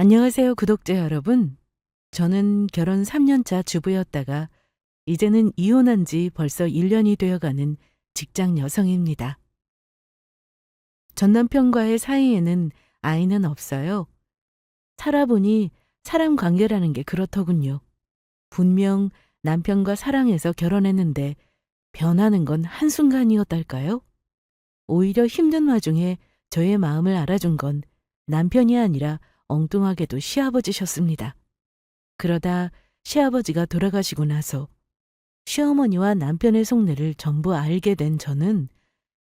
안녕하세요, 구독자 여러분. 저는 결혼 3년차 주부였다가 이제는 이혼한 지 벌써 1년이 되어가는 직장 여성입니다. 전 남편과의 사이에는 아이는 없어요. 살아보니 사람 관계라는 게 그렇더군요. 분명 남편과 사랑해서 결혼했는데 변하는 건 한순간이었달까요? 오히려 힘든 와중에 저의 마음을 알아준 건 남편이 아니라 엉뚱하게도 시아버지셨습니다. 그러다 시아버지가 돌아가시고 나서 시어머니와 남편의 속내를 전부 알게 된 저는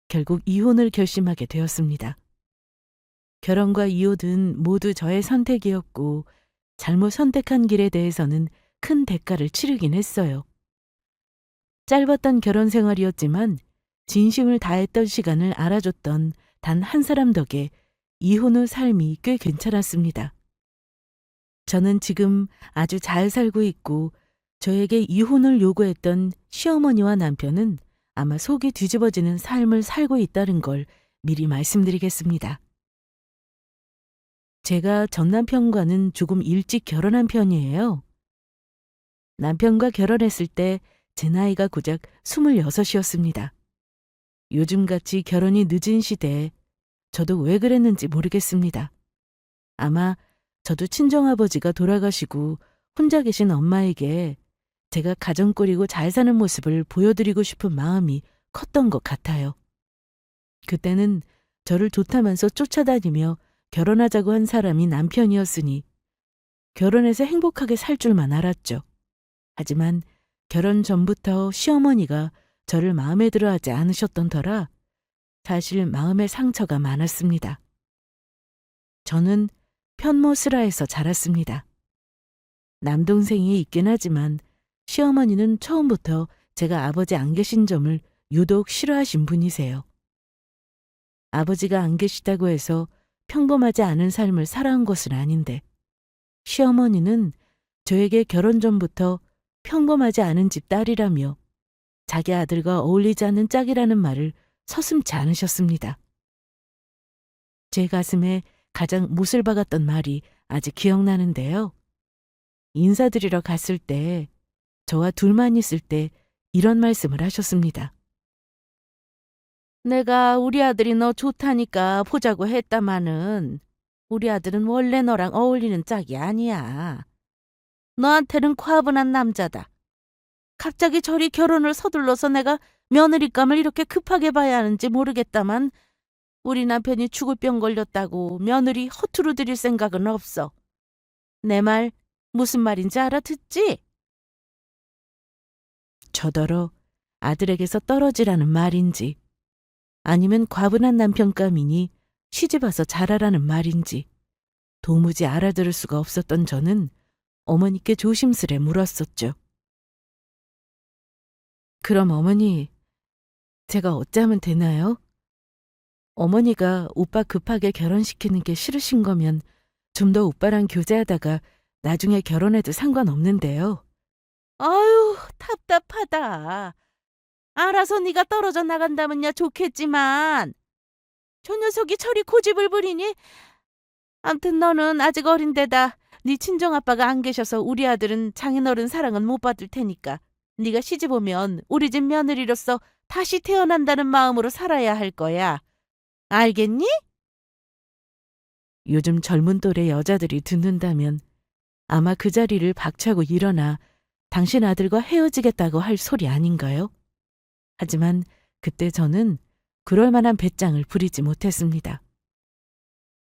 결국 이혼을 결심하게 되었습니다. 결혼과 이혼은 모두 저의 선택이었고 잘못 선택한 길에 대해서는 큰 대가를 치르긴 했어요. 짧았던 결혼 생활이었지만 진심을 다했던 시간을 알아줬던 단 한 사람 덕에 이혼 후 삶이 꽤 괜찮았습니다. 저는 지금 아주 잘 살고 있고 저에게 이혼을 요구했던 시어머니와 남편은 아마 속이 뒤집어지는 삶을 살고 있다는 걸 미리 말씀드리겠습니다. 제가 전 남편과는 조금 일찍 결혼한 편이에요. 남편과 결혼했을 때 제 나이가 고작 26이었습니다. 요즘같이 결혼이 늦은 시대에 저도 왜 그랬는지 모르겠습니다. 아마 저도 친정아버지가 돌아가시고 혼자 계신 엄마에게 제가 가정 꾸리고 잘 사는 모습을 보여드리고 싶은 마음이 컸던 것 같아요. 그때는 저를 좋다면서 쫓아다니며 결혼하자고 한 사람이 남편이었으니 결혼해서 행복하게 살 줄만 알았죠. 하지만 결혼 전부터 시어머니가 저를 마음에 들어 하지 않으셨던 터라 사실 마음의 상처가 많았습니다. 저는 편모스라에서 자랐습니다. 남동생이 있긴 하지만 시어머니는 처음부터 제가 아버지 안 계신 점을 유독 싫어하신 분이세요. 아버지가 안 계시다고 해서 평범하지 않은 삶을 살아온 것은 아닌데 시어머니는 저에게 결혼 전부터 평범하지 않은 집 딸이라며 자기 아들과 어울리지 않는 짝이라는 말을 서슴지 않으셨습니다. 제 가슴에 가장 못을 박았던 말이 아직 기억나는데요. 인사드리러 갔을 때 저와 둘만 있을 때 이런 말씀을 하셨습니다. 내가 우리 아들이 너 좋다니까 보자고 했다마는 우리 아들은 원래 너랑 어울리는 짝이 아니야. 너한테는 과분한 남자다. 갑자기 저리 결혼을 서둘러서 내가 며느리감을 이렇게 급하게 봐야 하는지 모르겠다만 우리 남편이 죽을 병 걸렸다고 며느리 허투루 드릴 생각은 없어. 내 말 무슨 말인지 알아듣지? 저더러 아들에게서 떨어지라는 말인지 아니면 과분한 남편감이니 시집와서 잘하라는 말인지 도무지 알아들을 수가 없었던 저는 어머니께 조심스레 물었었죠. 그럼 어머니, 제가 어쩌면 되나요? 어머니가 오빠 급하게 결혼시키는 게 싫으신 거면 좀 더 오빠랑 교제하다가 나중에 결혼해도 상관없는데요. 아유, 답답하다. 알아서 네가 떨어져 나간다면야 좋겠지만 저 녀석이 저리 고집을 부리니. 암튼 너는 아직 어린데다 네 친정아빠가 안 계셔서 우리 아들은 장인어른 사랑은 못 받을 테니까 네가 시집 오면 우리 집 며느리로서 다시 태어난다는 마음으로 살아야 할 거야. 알겠니? 요즘 젊은 또래 여자들이 듣는다면 아마 그 자리를 박차고 일어나 당신 아들과 헤어지겠다고 할 소리 아닌가요? 하지만 그때 저는 그럴 만한 배짱을 부리지 못했습니다.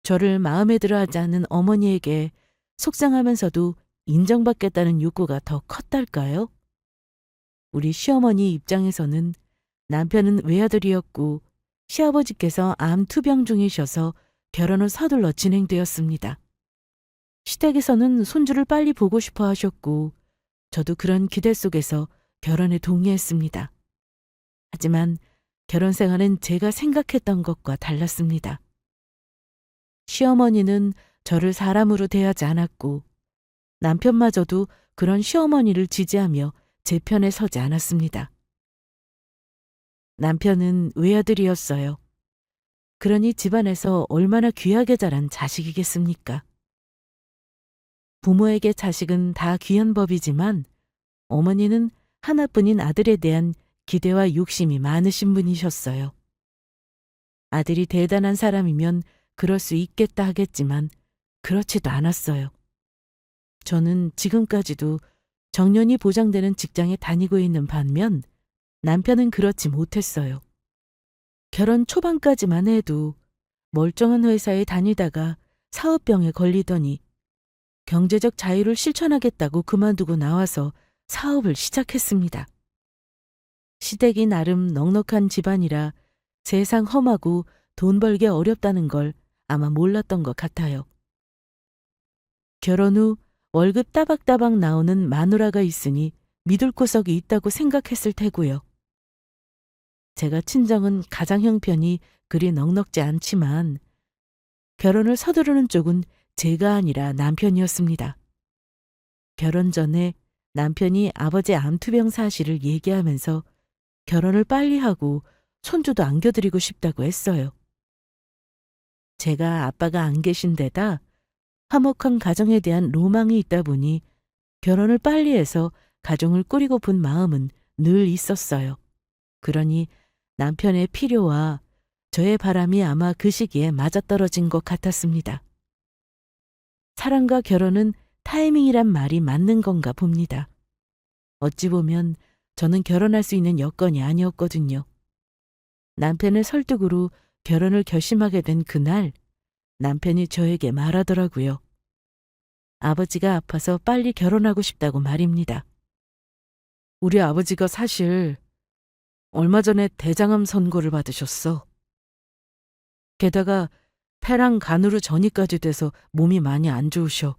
저를 마음에 들어하지 않는 어머니에게 속상하면서도 인정받겠다는 욕구가 더 컸달까요? 우리 시어머니 입장에서는 남편은 외아들이었고 시아버지께서 암 투병 중이셔서 결혼은 서둘러 진행되었습니다. 시댁에서는 손주를 빨리 보고 싶어 하셨고 저도 그런 기대 속에서 결혼에 동의했습니다. 하지만 결혼 생활은 제가 생각했던 것과 달랐습니다. 시어머니는 저를 사람으로 대하지 않았고 남편마저도 그런 시어머니를 지지하며 제 편에 서지 않았습니다. 남편은 외아들이었어요. 그러니 집안에서 얼마나 귀하게 자란 자식이겠습니까? 부모에게 자식은 다 귀한 법이지만 어머니는 하나뿐인 아들에 대한 기대와 욕심이 많으신 분이셨어요. 아들이 대단한 사람이면 그럴 수 있겠다 하겠지만 그렇지도 않았어요. 저는 지금까지도 정년이 보장되는 직장에 다니고 있는 반면 남편은 그렇지 못했어요. 결혼 초반까지만 해도 멀쩡한 회사에 다니다가 사업병에 걸리더니 경제적 자유를 실천하겠다고 그만두고 나와서 사업을 시작했습니다. 시댁이 나름 넉넉한 집안이라 세상 험하고 돈 벌기 어렵다는 걸 아마 몰랐던 것 같아요. 결혼 후 월급 따박따박 나오는 마누라가 있으니 믿을 구석이 있다고 생각했을 테고요. 제가 친정은 가장 형편이 그리 넉넉지 않지만 결혼을 서두르는 쪽은 제가 아니라 남편이었습니다. 결혼 전에 남편이 아버지 암투병 사실을 얘기하면서 결혼을 빨리 하고 손주도 안겨드리고 싶다고 했어요. 제가 아빠가 안 계신 데다 화목한 가정에 대한 로망이 있다 보니 결혼을 빨리 해서 가정을 꾸리고픈 마음은 늘 있었어요. 그러니 남편의 필요와 저의 바람이 아마 그 시기에 맞아떨어진 것 같았습니다. 사랑과 결혼은 타이밍이란 말이 맞는 건가 봅니다. 어찌 보면 저는 결혼할 수 있는 여건이 아니었거든요. 남편의 설득으로 결혼을 결심하게 된 그날 남편이 저에게 말하더라고요. 아버지가 아파서 빨리 결혼하고 싶다고 말입니다. 우리 아버지가 사실 얼마 전에 대장암 선고를 받으셨어. 게다가 폐랑 간으로 전이까지 돼서 몸이 많이 안 좋으셔.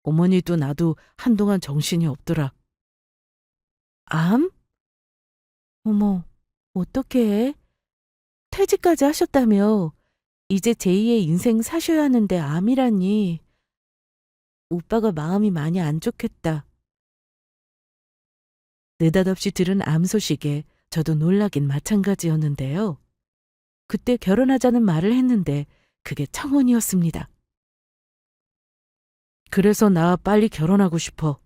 어머니도 나도 한동안 정신이 없더라. 암? 어머, 어떡해. 퇴직까지 하셨다며. 이제 제2의 인생 사셔야 하는데 암이라니. 오빠가 마음이 많이 안 좋겠다. 느닷없이 들은 암 소식에 저도 놀라긴 마찬가지였는데요. 그때 결혼하자는 말을 했는데 그게 청혼이었습니다. 그래서 나 빨리 결혼하고 싶어.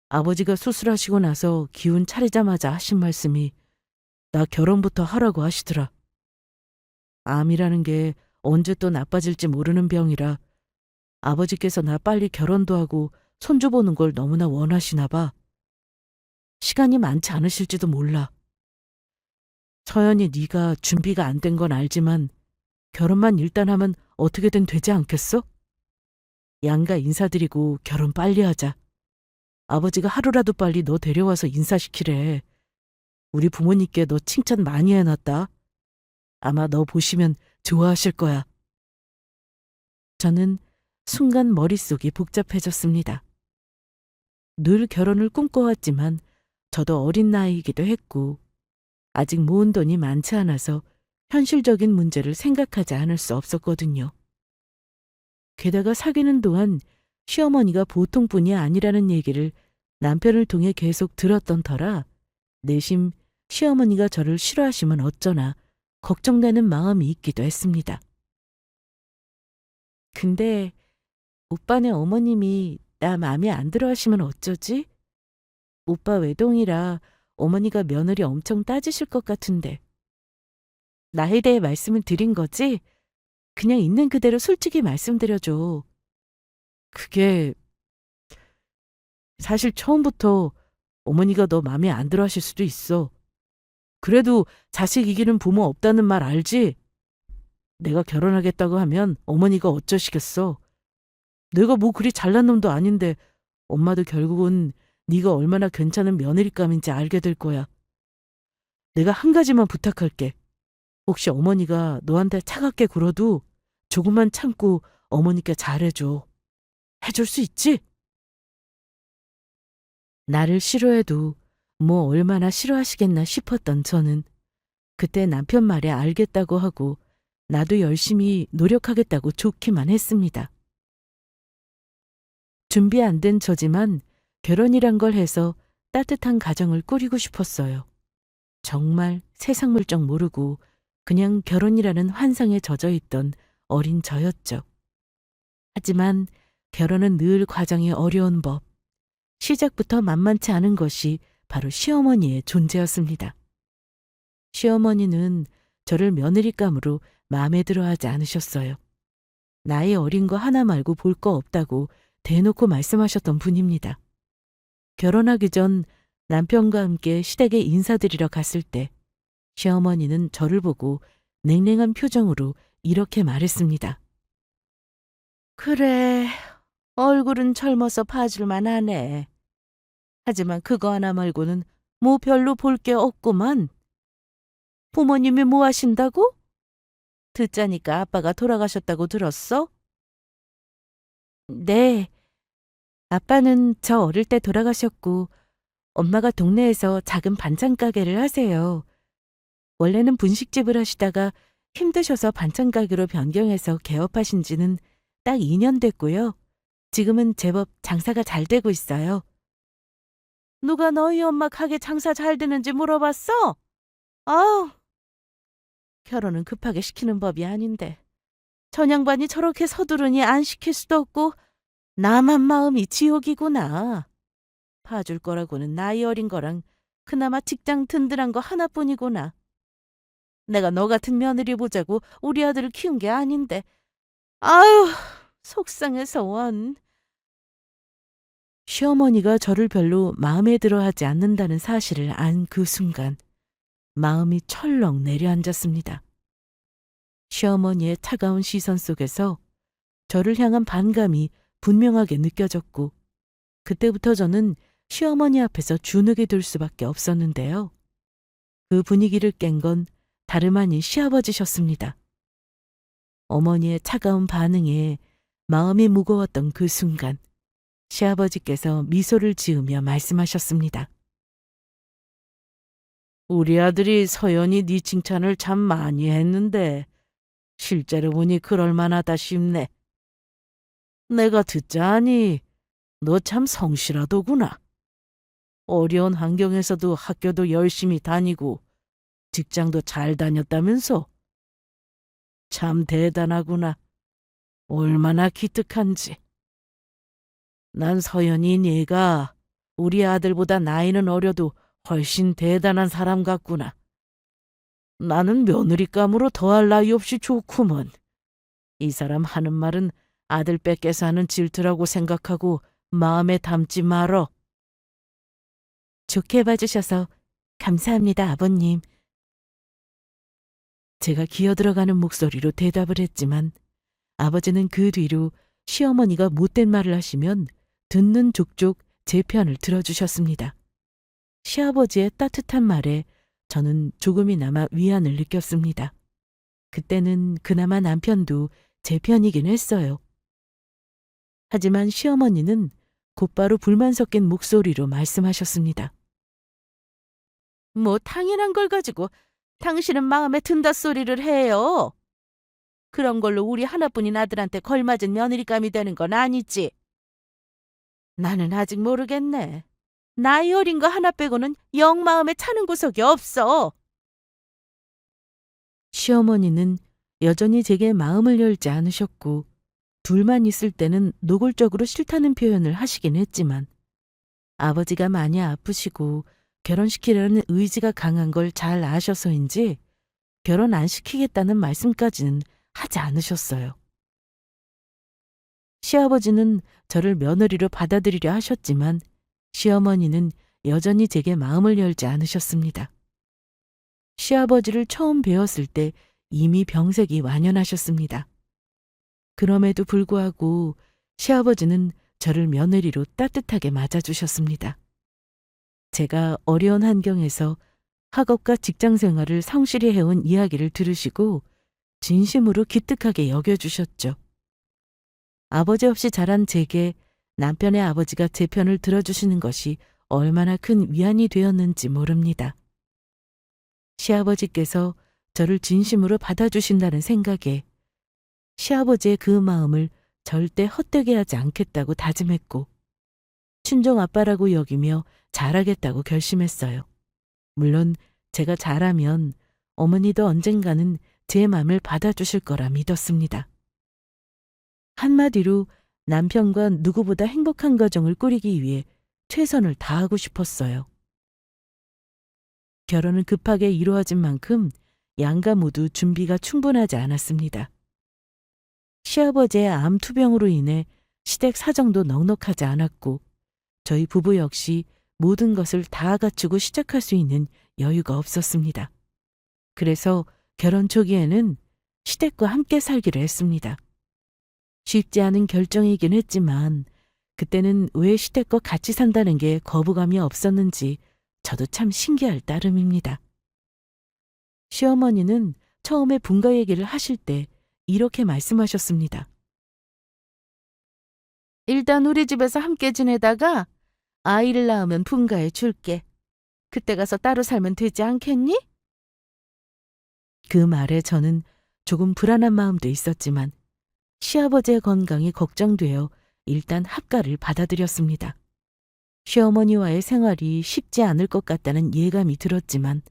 아버지가 수술하시고 나서 기운 차리자마자 하신 말씀이 나 결혼부터 하라고 하시더라. 암이라는 게 언제 또 나빠질지 모르는 병이라 아버지께서 나 빨리 결혼도 하고 손주 보는 걸 너무나 원하시나 봐. 시간이 많지 않으실지도 몰라. 서연이 네가 준비가 안 된 건 알지만 결혼만 일단 하면 어떻게든 되지 않겠어? 양가 인사드리고 결혼 빨리 하자. 아버지가 하루라도 빨리 너 데려와서 인사시키래. 우리 부모님께 너 칭찬 많이 해놨다. 아마 너 보시면 좋아하실 거야. 저는 순간 머릿속이 복잡해졌습니다. 늘 결혼을 꿈꿔왔지만 저도 어린 나이이기도 했고 아직 모은 돈이 많지 않아서 현실적인 문제를 생각하지 않을 수 없었거든요. 게다가 사귀는 동안 시어머니가 보통뿐이 아니라는 얘기를 남편을 통해 계속 들었던 터라 내심 시어머니가 저를 싫어하시면 어쩌나 걱정되는 마음이 있기도 했습니다. 근데 오빠네 어머님이 나 마음에 안 들어 하시면 어쩌지? 오빠 외동이라 어머니가 며느리 엄청 따지실 것 같은데. 나에 대해 말씀을 드린 거지? 그냥 있는 그대로 솔직히 말씀드려줘. 그게 사실 처음부터 어머니가 너 마음에 안 들어 하실 수도 있어. 그래도 자식 이기는 부모 없다는 말 알지? 내가 결혼하겠다고 하면 어머니가 어쩌시겠어. 내가 뭐 그리 잘난 놈도 아닌데 엄마도 결국은 네가 얼마나 괜찮은 며느리감인지 알게 될 거야. 내가 한 가지만 부탁할게. 혹시 어머니가 너한테 차갑게 굴어도 조금만 참고 어머니께 잘해줘. 해줄 수 있지? 나를 싫어해도 뭐 얼마나 싫어하시겠나 싶었던 저는 그때 남편 말에 알겠다고 하고 나도 열심히 노력하겠다고 좋기만 했습니다. 준비 안 된 저지만 결혼이란 걸 해서 따뜻한 가정을 꾸리고 싶었어요. 정말 세상 물정 모르고 그냥 결혼이라는 환상에 젖어 있던 어린 저였죠. 하지만 결혼은 늘 과정이 어려운 법. 시작부터 만만치 않은 것이 바로 시어머니의 존재였습니다. 시어머니는 저를 며느리감으로 마음에 들어하지 않으셨어요. 나이 어린 거 하나 말고 볼 거 없다고 대놓고 말씀하셨던 분입니다. 결혼하기 전 남편과 함께 시댁에 인사드리러 갔을 때 시어머니는 저를 보고 냉랭한 표정으로 이렇게 말했습니다. 그래, 얼굴은 젊어서 봐줄만 하네. 하지만 그거 하나 말고는 뭐 별로 볼 게 없구만. 부모님이 뭐 하신다고? 듣자니까 아빠가 돌아가셨다고 들었어? 네, 아빠는 저 어릴 때 돌아가셨고 엄마가 동네에서 작은 반찬 가게를 하세요. 원래는 분식집을 하시다가 힘드셔서 반찬 가게로 변경해서 개업하신 지는 딱 2년 됐고요. 지금은 제법 장사가 잘 되고 있어요. 누가 너희 엄마 가게 장사 잘 되는지 물어봤어? 아우, 결혼은 급하게 시키는 법이 아닌데. 전양반이 저렇게 서두르니 안 시킬 수도 없고 나만 마음이 지옥이구나. 봐줄 거라고는 나이 어린 거랑 그나마 직장 든든한 거 하나뿐이구나. 내가 너 같은 며느리 보자고 우리 아들을 키운 게 아닌데. 아유, 속상해서 원. 시어머니가 저를 별로 마음에 들어하지 않는다는 사실을 안 그 순간 마음이 철렁 내려앉았습니다. 시어머니의 차가운 시선 속에서 저를 향한 반감이 분명하게 느껴졌고 그때부터 저는 시어머니 앞에서 주눅이 들 수밖에 없었는데요. 그 분위기를 깬 건 다름 아닌 시아버지셨습니다. 어머니의 차가운 반응에 마음이 무거웠던 그 순간 시아버지께서 미소를 지으며 말씀하셨습니다. 우리 아들이 서연이 네 칭찬을 참 많이 했는데 실제로 보니 그럴만하다 싶네. 내가 듣자하니 너 참 성실하더구나. 어려운 환경에서도 학교도 열심히 다니고 직장도 잘 다녔다면서? 참 대단하구나. 얼마나 기특한지. 난 서연이 네가 우리 아들보다 나이는 어려도 훨씬 대단한 사람 같구나. 나는 며느리감으로 더할 나위 없이 좋구먼. 이 사람 하는 말은 아들 뺏겨서 하는 질투라고 생각하고 마음에 담지 말어. 좋게 봐주셔서 감사합니다, 아버님. 제가 기어들어가는 목소리로 대답을 했지만 아버지는 그 뒤로 시어머니가 못된 말을 하시면 듣는 족족 제 편을 들어주셨습니다. 시아버지의 따뜻한 말에 저는 조금이나마 위안을 느꼈습니다. 그때는 그나마 남편도 제 편이긴 했어요. 하지만 시어머니는 곧바로 불만 섞인 목소리로 말씀하셨습니다. 뭐 당연한 걸 가지고 당신은 마음에 든다 소리를 해요. 그런 걸로 우리 하나뿐인 아들한테 걸맞은 며느리감이 되는 건 아니지. 나는 아직 모르겠네. 나이 어린 거 하나 빼고는 영 마음에 차는 구석이 없어. 시어머니는 여전히 제게 마음을 열지 않으셨고 둘만 있을 때는 노골적으로 싫다는 표현을 하시긴 했지만 아버지가 많이 아프시고 결혼시키려는 의지가 강한 걸 잘 아셔서인지 결혼 안 시키겠다는 말씀까지는 하지 않으셨어요. 시아버지는 저를 며느리로 받아들이려 하셨지만 시어머니는 여전히 제게 마음을 열지 않으셨습니다. 시아버지를 처음 뵈었을 때 이미 병색이 완연하셨습니다. 그럼에도 불구하고 시아버지는 저를 며느리로 따뜻하게 맞아주셨습니다. 제가 어려운 환경에서 학업과 직장 생활을 성실히 해온 이야기를 들으시고 진심으로 기특하게 여겨주셨죠. 아버지 없이 자란 제게 남편의 아버지가 제 편을 들어주시는 것이 얼마나 큰 위안이 되었는지 모릅니다. 시아버지께서 저를 진심으로 받아주신다는 생각에 시아버지의 그 마음을 절대 헛되게 하지 않겠다고 다짐했고 친정 아빠라고 여기며 잘하겠다고 결심했어요. 물론 제가 잘하면 어머니도 언젠가는 제 마음을 받아주실 거라 믿었습니다. 한마디로 남편과 누구보다 행복한 가정을 꾸리기 위해 최선을 다하고 싶었어요. 결혼은 급하게 이루어진 만큼 양가 모두 준비가 충분하지 않았습니다. 시아버지의 암 투병으로 인해 시댁 사정도 넉넉하지 않았고 저희 부부 역시 모든 것을 다 갖추고 시작할 수 있는 여유가 없었습니다. 그래서 결혼 초기에는 시댁과 함께 살기로 했습니다. 쉽지 않은 결정이긴 했지만 그때는 왜 시댁과 같이 산다는 게 거부감이 없었는지 저도 참 신기할 따름입니다. 시어머니는 처음에 분가 얘기를 하실 때 이렇게 말씀하셨습니다. 일단 우리 집에서 함께 지내다가 아이를 낳으면 분가해 줄게. 그때 가서 따로 살면 되지 않겠니? 그 말에 저는 조금 불안한 마음도 있었지만 시아버지의 건강이 걱정되어 일단 합가를 받아들였습니다. 시어머니와의 생활이 쉽지 않을 것 같다는 예감이 들었지만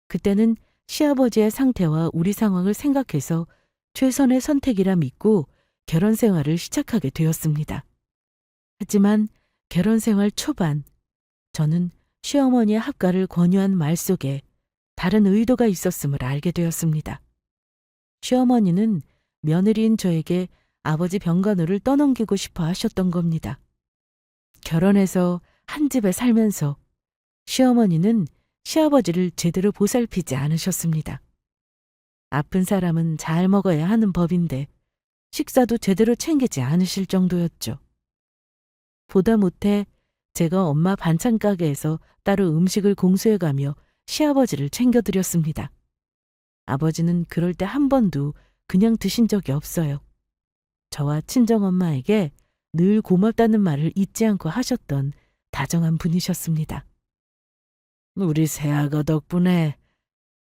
그때는 시아버지의 상태와 우리 상황을 생각해서 최선의 선택이라 믿고 결혼 생활을 시작하게 되었습니다. 하지만 결혼 생활 초반 저는 시어머니의 합가를 권유한 말 속에 다른 의도가 있었음을 알게 되었습니다. 시어머니는 며느리인 저에게 아버지 병간호를 떠넘기고 싶어 하셨던 겁니다. 결혼해서 한 집에 살면서 시어머니는 시아버지를 제대로 보살피지 않으셨습니다. 아픈 사람은 잘 먹어야 하는 법인데 식사도 제대로 챙기지 않으실 정도였죠. 보다 못해 제가 엄마 반찬 가게에서 따로 음식을 공수해가며 시아버지를 챙겨드렸습니다. 아버지는 그럴 때 한 번도 그냥 드신 적이 없어요. 저와 친정엄마에게 늘 고맙다는 말을 잊지 않고 하셨던 다정한 분이셨습니다. 우리 새아가 덕분에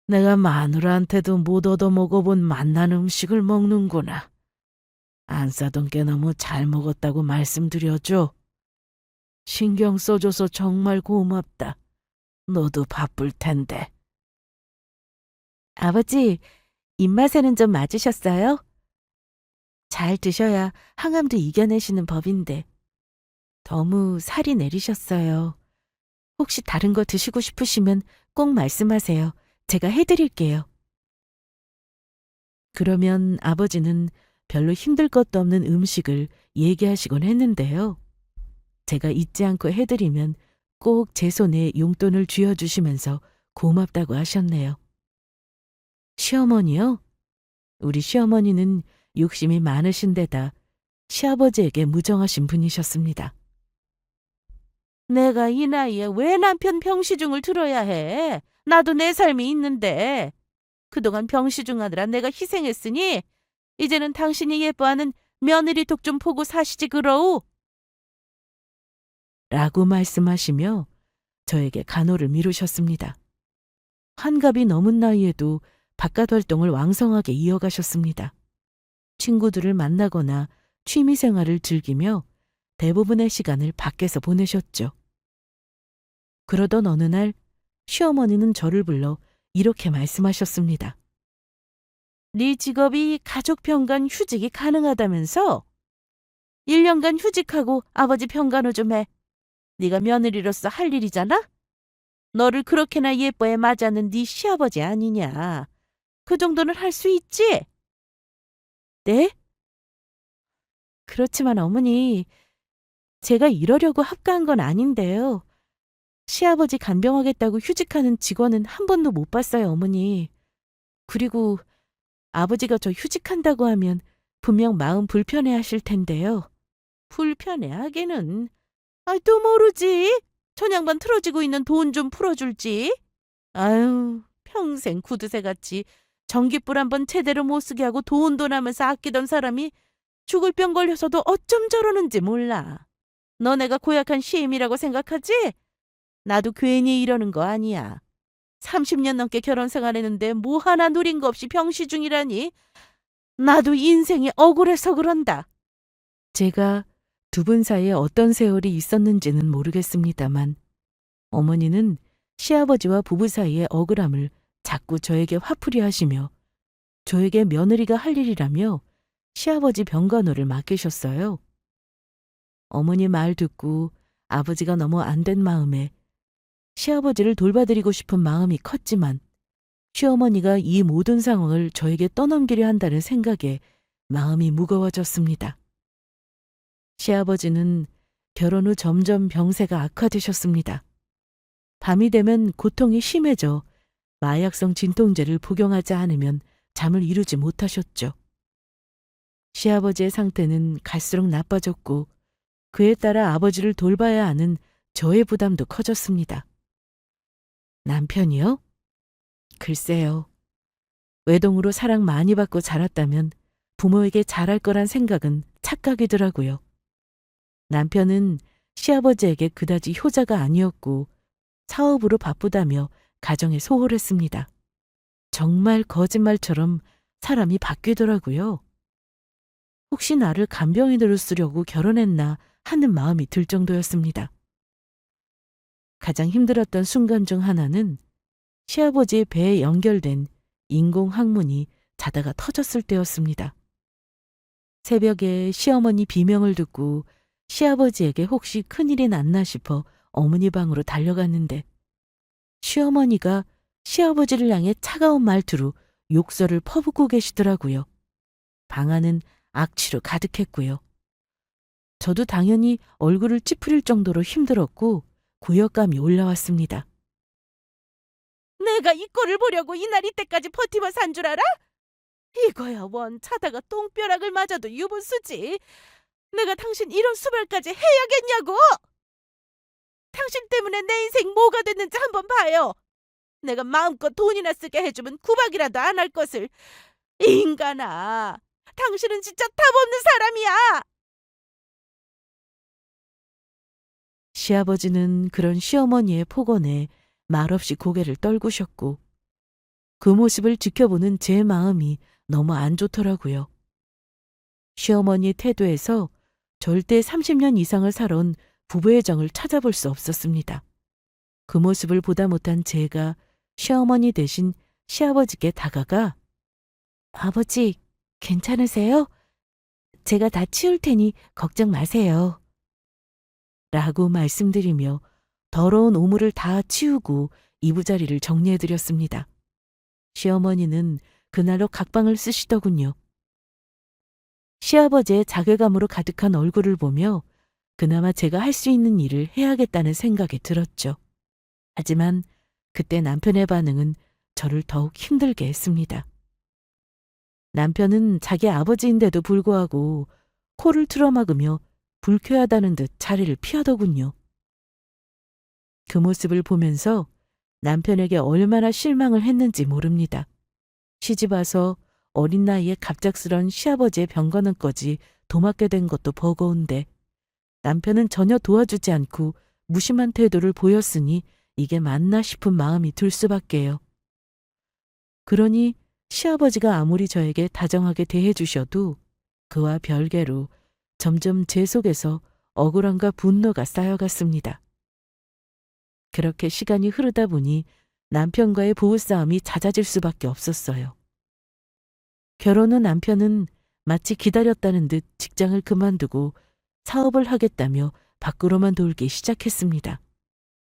내가 마누라한테도 못 얻어 먹어본 맛난 음식을 먹는구나. 안 싸던 게 너무 잘 먹었다고 말씀드려줘. 신경 써줘서 정말 고맙다. 너도 바쁠 텐데. 아버지, 입맛에는 좀 맞으셨어요? 잘 드셔야 항암도 이겨내시는 법인데. 너무 살이 내리셨어요. 혹시 다른 거 드시고 싶으시면 꼭 말씀하세요. 제가 해드릴게요. 그러면 아버지는 별로 힘들 것도 없는 음식을 얘기하시곤 했는데요. 제가 잊지 않고 해드리면 꼭 제 손에 용돈을 쥐어주시면서 고맙다고 하셨네요. 시어머니요? 우리 시어머니는 욕심이 많으신 데다 시아버지에게 무정하신 분이셨습니다. 내가 이 나이에 왜 남편 병시중을 들어야 해? 나도 내 삶이 있는데. 그동안 병시중하느라 내가 희생했으니 이제는 당신이 예뻐하는 며느리 덕 좀 보고 사시지 그러우. 라고 말씀하시며 저에게 간호를 미루셨습니다. 환갑이 넘은 나이에도 바깥 활동을 왕성하게 이어가셨습니다. 친구들을 만나거나 취미생활을 즐기며 대부분의 시간을 밖에서 보내셨죠. 그러던 어느 날 시어머니는 저를 불러 이렇게 말씀하셨습니다. 네 직업이 가족 병간 휴직이 가능하다면서? 1년간 휴직하고 아버지 병간호 좀 해. 네가 며느리로서 할 일이잖아? 너를 그렇게나 예뻐해 맞았는 네 시아버지 아니냐. 그 정도는 할 수 있지? 네? 그렇지만 어머니, 제가 이러려고 합가한 건 아닌데요. 시아버지 간병하겠다고 휴직하는 직원은 한 번도 못 봤어요, 어머니. 그리고 아버지가 저 휴직한다고 하면 분명 마음 불편해 하실 텐데요. 불편해 하기는. 또 모르지. 천양반 틀어지고 있는 돈 좀 풀어줄지. 아유, 평생 구두쇠같이 전깃불 한번 제대로 못 쓰게 하고 돈도 나면서 아끼던 사람이 죽을 병 걸려서도 어쩜 저러는지 몰라. 너네가 고약한 시임이라고 생각하지? 나도 괜히 이러는 거 아니야. 30년 넘게 결혼 생활했는데 뭐 하나 누린 거 없이 병시 중이라니. 나도 인생이 억울해서 그런다. 제가 두 분 사이에 어떤 세월이 있었는지는 모르겠습니다만 어머니는 시아버지와 부부 사이의 억울함을 자꾸 저에게 화풀이 하시며 저에게 며느리가 할 일이라며 시아버지 병간호를 맡기셨어요. 어머니 말 듣고 아버지가 너무 안 된 마음에 시아버지를 돌봐드리고 싶은 마음이 컸지만 시어머니가 이 모든 상황을 저에게 떠넘기려 한다는 생각에 마음이 무거워졌습니다. 시아버지는 결혼 후 점점 병세가 악화되셨습니다. 밤이 되면 고통이 심해져 마약성 진통제를 복용하지 않으면 잠을 이루지 못하셨죠. 시아버지의 상태는 갈수록 나빠졌고 그에 따라 아버지를 돌봐야 하는 저의 부담도 커졌습니다. 남편이요? 글쎄요. 외동으로 사랑 많이 받고 자랐다면 부모에게 잘할 거란 생각은 착각이더라고요. 남편은 시아버지에게 그다지 효자가 아니었고 사업으로 바쁘다며 가정에 소홀했습니다. 정말 거짓말처럼 사람이 바뀌더라고요. 혹시 나를 간병인으로 쓰려고 결혼했나 하는 마음이 들 정도였습니다. 가장 힘들었던 순간 중 하나는 시아버지의 배에 연결된 인공 항문이 자다가 터졌을 때였습니다. 새벽에 시어머니 비명을 듣고 시아버지에게 혹시 큰일이 났나 싶어 어머니 방으로 달려갔는데 시어머니가 시아버지를 향해 차가운 말투로 욕설을 퍼붓고 계시더라고요. 방 안은 악취로 가득했고요. 저도 당연히 얼굴을 찌푸릴 정도로 힘들었고 구역감이 올라왔습니다. 내가 이 꼴을 보려고 이날 이때까지 버티며 산 줄 알아? 이거야 원 차다가 똥벼락을 맞아도 유분수지. 내가 당신 이런 수발까지 해야겠냐고! 당신 때문에 내 인생 뭐가 됐는지 한번 봐요. 내가 마음껏 돈이나 쓰게 해주면 구박이라도 안 할 것을. 이 인간아, 당신은 진짜 답 없는 사람이야! 시아버지는 그런 시어머니의 폭언에 말없이 고개를 떨구셨고 그 모습을 지켜보는 제 마음이 너무 안 좋더라고요. 시어머니의 태도에서 절대 30년 이상을 살아온 부부의 정을 찾아볼 수 없었습니다. 그 모습을 보다 못한 제가 시어머니 대신 시아버지께 다가가 아버지, 괜찮으세요? 제가 다 치울 테니 걱정 마세요. 라고 말씀드리며 더러운 오물을 다 치우고 이부자리를 정리해드렸습니다. 시어머니는 그날로 각방을 쓰시더군요. 시아버지의 자괴감으로 가득한 얼굴을 보며 그나마 제가 할 수 있는 일을 해야겠다는 생각이 들었죠. 하지만 그때 남편의 반응은 저를 더욱 힘들게 했습니다. 남편은 자기 아버지인데도 불구하고 코를 틀어막으며 불쾌하다는 듯 자리를 피하더군요. 그 모습을 보면서 남편에게 얼마나 실망을 했는지 모릅니다. 시집 와서 어린 나이에 갑작스런 시아버지의 병거는까지 도맡게 된 것도 버거운데 남편은 전혀 도와주지 않고 무심한 태도를 보였으니 이게 맞나 싶은 마음이 들 수밖에요. 그러니 시아버지가 아무리 저에게 다정하게 대해주셔도 그와 별개로 점점 제 속에서 억울함과 분노가 쌓여갔습니다. 그렇게 시간이 흐르다 보니 남편과의 부부싸움이 잦아질 수밖에 없었어요. 결혼 후 남편은 마치 기다렸다는 듯 직장을 그만두고 사업을 하겠다며 밖으로만 돌기 시작했습니다.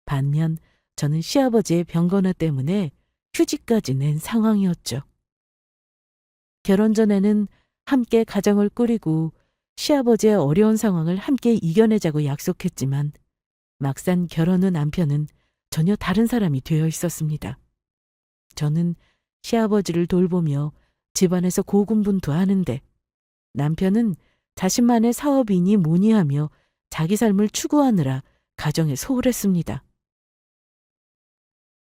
반면 저는 시아버지의 병건화 때문에 휴직까지 낸 상황이었죠. 결혼 전에는 함께 가정을 꾸리고 시아버지의 어려운 상황을 함께 이겨내자고 약속했지만 막상 결혼 후 남편은 전혀 다른 사람이 되어 있었습니다. 저는 시아버지를 돌보며 집안에서 고군분투하는데 남편은 자신만의 사업이니 뭐니 하며 자기 삶을 추구하느라 가정에 소홀했습니다.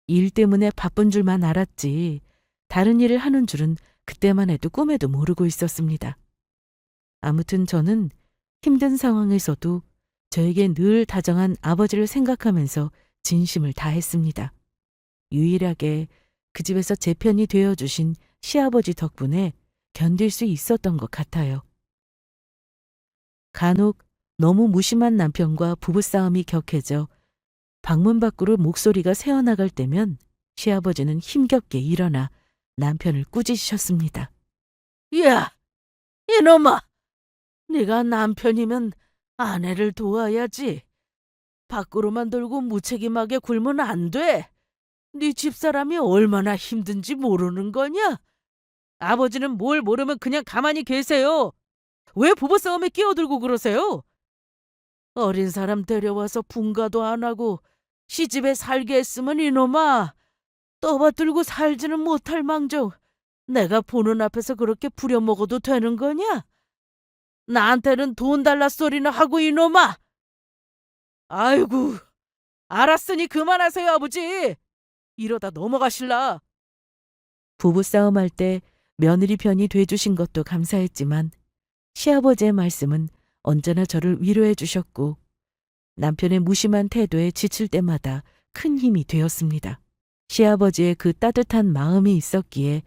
일 때문에 바쁜 줄만 알았지 다른 일을 하는 줄은 그때만 해도 꿈에도 모르고 있었습니다. 아무튼 저는 힘든 상황에서도 저에게 늘 다정한 아버지를 생각하면서 진심을 다했습니다. 유일하게 그 집에서 제 편이 되어주신 시아버지 덕분에 견딜 수 있었던 것 같아요. 간혹 너무 무심한 남편과 부부싸움이 격해져 방문 밖으로 목소리가 새어나갈 때면 시아버지는 힘겹게 일어나 남편을 꾸짖으셨습니다. 야, 이놈아! 네가 남편이면 아내를 도와야지. 밖으로만 돌고 무책임하게 굴면 안 돼. 네 집사람이 얼마나 힘든지 모르는 거냐? 아버지는 뭘 모르면 그냥 가만히 계세요. 왜 부부싸움에 끼어들고 그러세요? 어린 사람 데려와서 분가도 안 하고 시집에 살게 했으면 이놈아 떠받들고 살지는 못할 망정 내가 보는 앞에서 그렇게 부려먹어도 되는 거냐? 나한테는 돈 달라 소리나 하고 이놈아! 아이고 알았으니 그만하세요 아버지. 이러다 넘어가실라. 부부싸움할 때 며느리 편이 돼주신 것도 감사했지만 시아버지의 말씀은 언제나 저를 위로해 주셨고 남편의 무심한 태도에 지칠 때마다 큰 힘이 되었습니다. 시아버지의 그 따뜻한 마음이 있었기에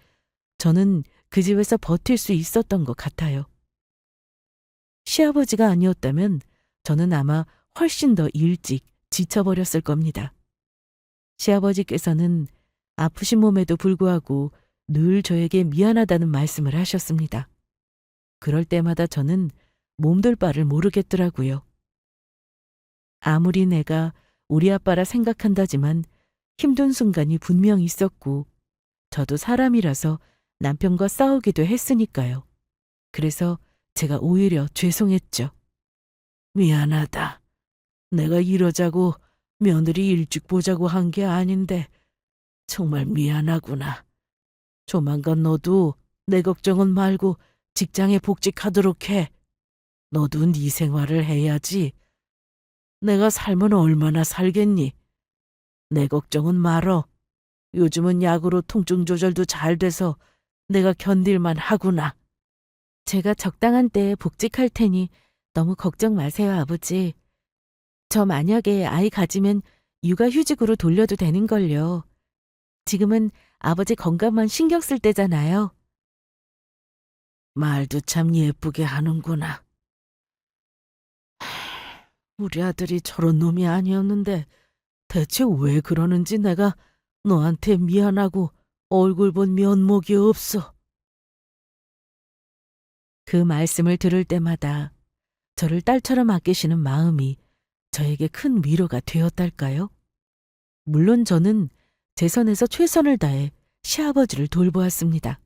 저는 그 집에서 버틸 수 있었던 것 같아요. 시아버지가 아니었다면 저는 아마 훨씬 더 일찍 지쳐버렸을 겁니다. 시아버지께서는 아프신 몸에도 불구하고 늘 저에게 미안하다는 말씀을 하셨습니다. 그럴 때마다 저는 몸둘 바를 모르겠더라고요. 아무리 내가 우리 아빠라 생각한다지만 힘든 순간이 분명 있었고 저도 사람이라서 남편과 싸우기도 했으니까요. 그래서 제가 오히려 죄송했죠. 미안하다. 내가 이러자고 며느리 일찍 보자고 한 게 아닌데 정말 미안하구나. 조만간 너도 내 걱정은 말고 직장에 복직하도록 해. 너도 네 생활을 해야지. 내가 살면 얼마나 살겠니? 내 걱정은 말어. 요즘은 약으로 통증 조절도 잘 돼서 내가 견딜만 하구나. 제가 적당한 때에 복직할 테니 너무 걱정 마세요, 아버지. 저 만약에 아이 가지면 육아휴직으로 돌려도 되는걸요. 지금은 아버지 건강만 신경 쓸 때잖아요. 말도 참 예쁘게 하는구나. 우리 아들이 저런 놈이 아니었는데 대체 왜 그러는지 내가 너한테 미안하고 얼굴 본 면목이 없어. 그 말씀을 들을 때마다 저를 딸처럼 아끼시는 마음이 저에게 큰 위로가 되었달까요? 물론 저는 제 선에서 최선을 다해 시아버지를 돌보았습니다.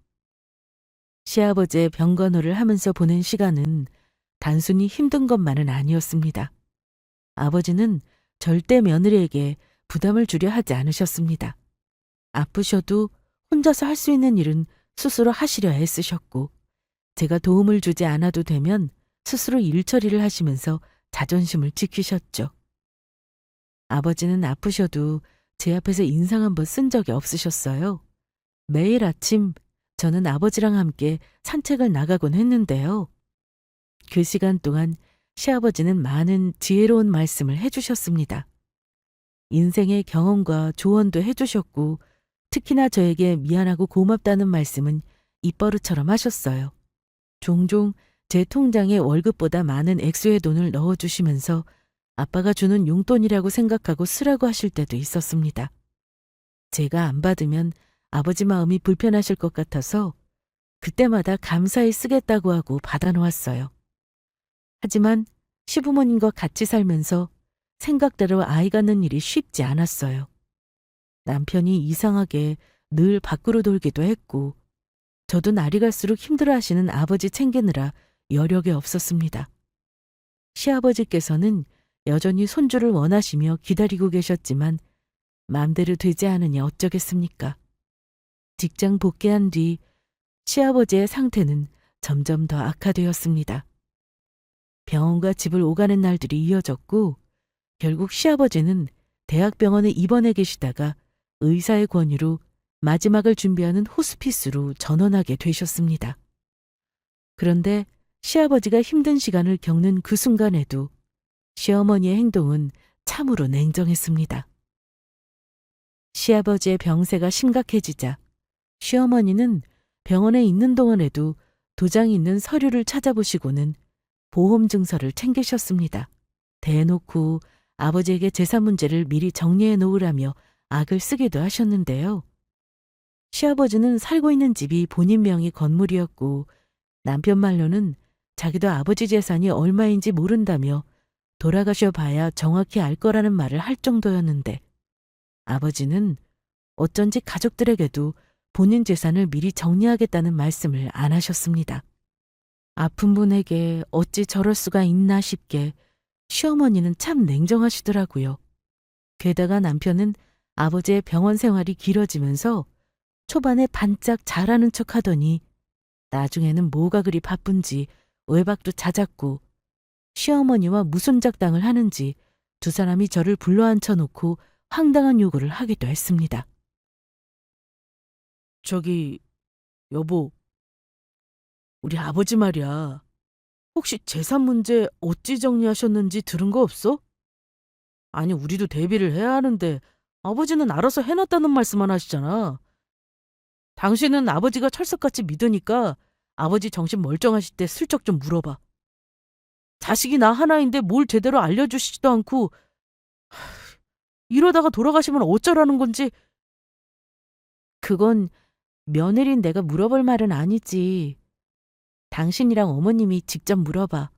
시아버지의 병간호를 하면서 보낸 시간은 단순히 힘든 것만은 아니었습니다. 아버지는 절대 며느리에게 부담을 주려 하지 않으셨습니다. 아프셔도 혼자서 할 수 있는 일은 스스로 하시려 애쓰셨고 제가 도움을 주지 않아도 되면 스스로 일 처리를 하시면서 자존심을 지키셨죠. 아버지는 아프셔도 제 앞에서 인상 한번 쓴 적이 없으셨어요. 매일 아침 저는 아버지랑 함께 산책을 나가곤 했는데요. 그 시간 동안 시아버지는 많은 지혜로운 말씀을 해주셨습니다. 인생의 경험과 조언도 해주셨고 특히나 저에게 미안하고 고맙다는 말씀은 입버릇처럼 하셨어요. 종종 제 통장에 월급보다 많은 액수의 돈을 넣어주시면서 아빠가 주는 용돈이라고 생각하고 쓰라고 하실 때도 있었습니다. 제가 안 받으면 아버지 마음이 불편하실 것 같아서 그때마다 감사히 쓰겠다고 하고 받아놓았어요. 하지만 시부모님과 같이 살면서 생각대로 아이 갖는 일이 쉽지 않았어요. 남편이 이상하게 늘 밖으로 돌기도 했고 저도 날이 갈수록 힘들어하시는 아버지 챙기느라 여력이 없었습니다. 시아버지께서는 여전히 손주를 원하시며 기다리고 계셨지만 마음대로 되지 않으니 어쩌겠습니까? 직장 복귀한 뒤 시아버지의 상태는 점점 더 악화되었습니다. 병원과 집을 오가는 날들이 이어졌고 결국 시아버지는 대학병원에 입원해 계시다가 의사의 권유로 마지막을 준비하는 호스피스로 전원하게 되셨습니다. 그런데 시아버지가 힘든 시간을 겪는 그 순간에도 시어머니의 행동은 참으로 냉정했습니다. 시아버지의 병세가 심각해지자 시어머니는 병원에 있는 동안에도 도장이 있는 서류를 찾아보시고는 보험 증서를 챙기셨습니다. 대놓고 아버지에게 재산 문제를 미리 정리해 놓으라며 악을 쓰기도 하셨는데요. 시아버지는 살고 있는 집이 본인 명의 건물이었고 남편 말로는 자기도 아버지 재산이 얼마인지 모른다며 돌아가셔 봐야 정확히 알 거라는 말을 할 정도였는데 아버지는 어쩐지 가족들에게도 본인 재산을 미리 정리하겠다는 말씀을 안 하셨습니다. 아픈 분에게 어찌 저럴 수가 있나 싶게 시어머니는 참 냉정하시더라고요. 게다가 남편은 아버지의 병원 생활이 길어지면서 초반에 반짝 잘하는 척 하더니 나중에는 뭐가 그리 바쁜지 외박도 잦았고 시어머니와 무슨 작당을 하는지 두 사람이 저를 불러앉혀놓고 황당한 요구를 하기도 했습니다. 저기, 여보, 우리 아버지 말이야. 혹시 재산 문제 어찌 정리하셨는지 들은 거 없어? 아니, 우리도 대비를 해야 하는데 아버지는 알아서 해놨다는 말씀만 하시잖아. 당신은 아버지가 철석같이 믿으니까 아버지 정신 멀쩡하실 때 슬쩍 좀 물어봐. 자식이 나 하나인데 뭘 제대로 알려주시지도 않고 이러다가 돌아가시면 어쩌라는 건지. 그건 며느리인 내가 물어볼 말은 아니지. 당신이랑 어머님이 직접 물어봐.